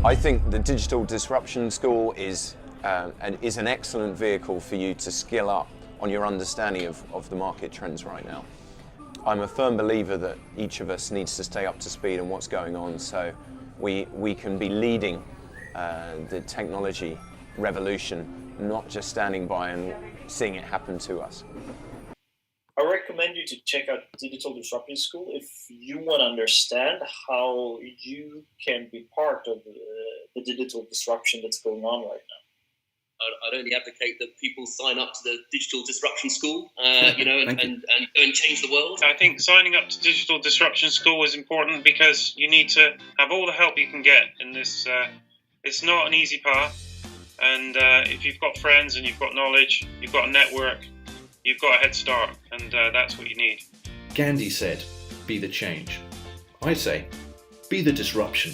I think the Digital Disruption School is an excellent vehicle for you to skill up on your understanding of the market trends right now. I'm a firm believer that each of us needs to stay up to speed on what's going on, so we can be leading the technology revolution, not just standing by and seeing it happen to us. I recommend you to check out Digital Disruption School if you want to understand how you can be part of the digital disruption that's going on right now. I'd only advocate that people sign up to the Digital Disruption School, and go and change the world. I think signing up to Digital Disruption School is important because you need to have all the help you can get in this. It's not an easy path, and if you've got friends and you've got knowledge, you've got a network, you've got a head start, and that's what you need. Gandhi said, be the change. I say, be the disruption.